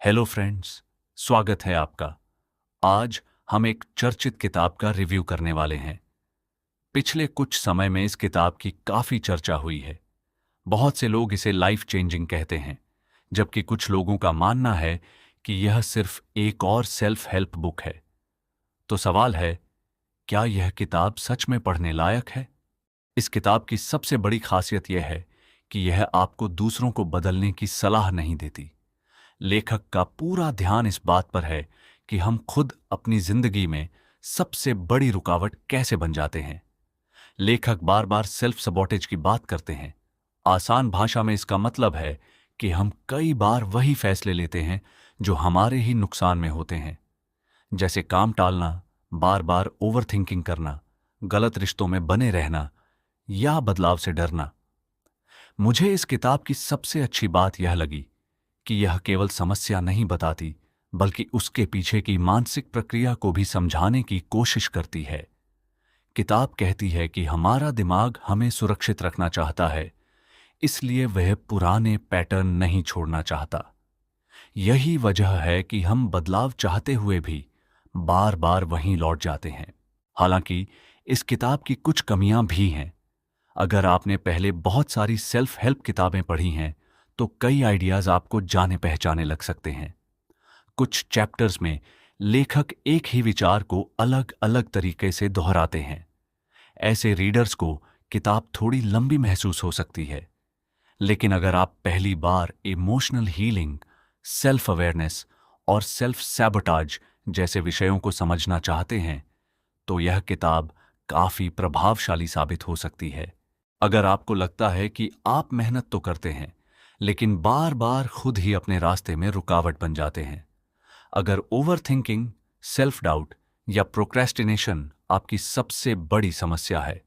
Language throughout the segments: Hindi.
हेलो फ्रेंड्स, स्वागत है आपका। आज हम एक चर्चित किताब का रिव्यू करने वाले हैं। पिछले कुछ समय में इस किताब की काफी चर्चा हुई है। बहुत से लोग इसे लाइफ चेंजिंग कहते हैं, जबकि कुछ लोगों का मानना है कि यह सिर्फ एक और सेल्फ हेल्प बुक है। तो सवाल है, क्या यह किताब सच में पढ़ने लायक है? इस किताब की सबसे बड़ी खासियत यह है कि यह आपको दूसरों को बदलने की सलाह नहीं देती। लेखक का पूरा ध्यान इस बात पर है कि हम खुद अपनी जिंदगी में सबसे बड़ी रुकावट कैसे बन जाते हैं। लेखक बार बार सेल्फ सबॉटेज की बात करते हैं। आसान भाषा में इसका मतलब है कि हम कई बार वही फैसले लेते हैं जो हमारे ही नुकसान में होते हैं, जैसे काम टालना, बार बार ओवरथिंकिंग करना, गलत रिश्तों में बने रहना या बदलाव से डरना। मुझे इस किताब की सबसे अच्छी बात यह लगी कि यह केवल समस्या नहीं बताती, बल्कि उसके पीछे की मानसिक प्रक्रिया को भी समझाने की कोशिश करती है। किताब कहती है कि हमारा दिमाग हमें सुरक्षित रखना चाहता है, इसलिए वह पुराने पैटर्न नहीं छोड़ना चाहता। यही वजह है कि हम बदलाव चाहते हुए भी बार बार वहीं लौट जाते हैं। हालांकि इस किताब की कुछ कमियां भी हैं। अगर आपने पहले बहुत सारी सेल्फ हेल्प किताबें पढ़ी हैं, तो कई आइडियाज आपको जाने पहचाने लग सकते हैं। कुछ चैप्टर्स में लेखक एक ही विचार को अलग अलग तरीके से दोहराते हैं। ऐसे रीडर्स को किताब थोड़ी लंबी महसूस हो सकती है। लेकिन अगर आप पहली बार इमोशनल हीलिंग, सेल्फ अवेयरनेस और सेल्फ सैबोटाज जैसे विषयों को समझना चाहते हैं, तो यह किताब काफी प्रभावशाली साबित हो सकती है। अगर आपको लगता है कि आप मेहनत तो करते हैं, लेकिन बार बार खुद ही अपने रास्ते में रुकावट बन जाते हैं, अगर ओवरथिंकिंग, सेल्फ डाउट या प्रोक्रेस्टिनेशन आपकी सबसे बड़ी समस्या है,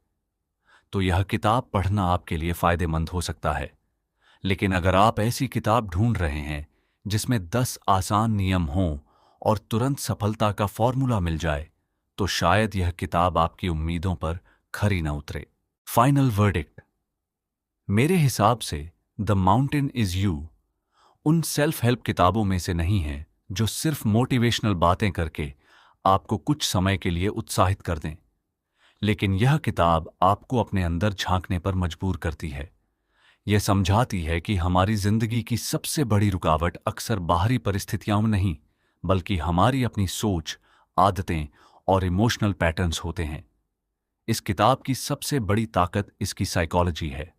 तो यह किताब पढ़ना आपके लिए फायदेमंद हो सकता है। लेकिन अगर आप ऐसी किताब ढूंढ रहे हैं जिसमें 10 आसान नियम हों और तुरंत सफलता का फॉर्मूला मिल जाए, तो शायद यह किताब आपकी उम्मीदों पर खरी न उतरे। Final verdict. मेरे हिसाब से द माउंटेन इज यू उन सेल्फ हेल्प किताबों में से नहीं है जो सिर्फ मोटिवेशनल बातें करके आपको कुछ समय के लिए उत्साहित कर दें, लेकिन यह किताब आपको अपने अंदर झांकने पर मजबूर करती है। यह समझाती है कि हमारी जिंदगी की सबसे बड़ी रुकावट अक्सर बाहरी परिस्थितियां नहीं, बल्कि हमारी अपनी सोच, आदतें और इमोशनल पैटर्न्स होते हैं। इस किताब की सबसे बड़ी ताकत इसकी साइकोलॉजी है।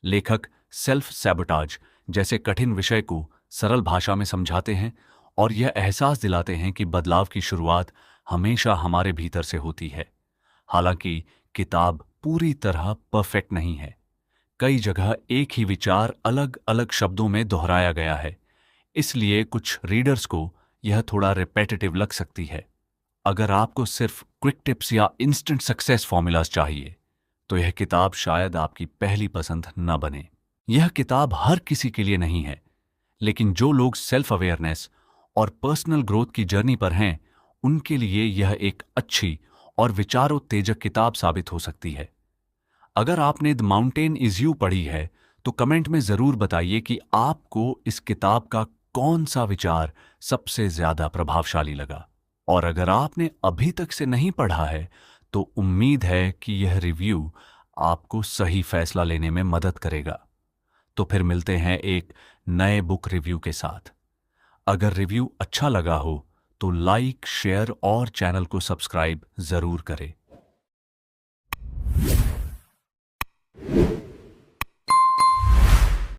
लेखक सेल्फ सैबोटाज जैसे कठिन विषय को सरल भाषा में समझाते हैं और यह एहसास दिलाते हैं कि बदलाव की शुरुआत हमेशा हमारे भीतर से होती है। हालांकि किताब पूरी तरह परफेक्ट नहीं है। कई जगह एक ही विचार अलग अलग शब्दों में दोहराया गया है, इसलिए कुछ रीडर्स को यह थोड़ा रिपेटिटिव लग सकती है। अगर आपको सिर्फ क्विक टिप्स या इंस्टेंट सक्सेस फॉर्मूलाज चाहिए, तो यह किताब शायद आपकी पहली पसंद न बने। यह किताब हर किसी के लिए नहीं है, लेकिन जो लोग सेल्फ अवेयरनेस और पर्सनल ग्रोथ की जर्नी पर हैं, उनके लिए यह एक अच्छी और विचारोत्तेजक किताब साबित हो सकती है। अगर आपने द माउंटेन इज यू पढ़ी है, तो कमेंट में जरूर बताइए कि आपको इस किताब का कौन सा विचार सबसे ज्यादा प्रभावशाली लगा। और अगर आपने अभी तक से नहीं पढ़ा है, तो उम्मीद है कि यह रिव्यू आपको सही फैसला लेने में मदद करेगा। तो फिर मिलते हैं एक नए बुक रिव्यू के साथ। अगर रिव्यू अच्छा लगा हो, तो लाइक, शेयर और चैनल को सब्सक्राइब जरूर करें।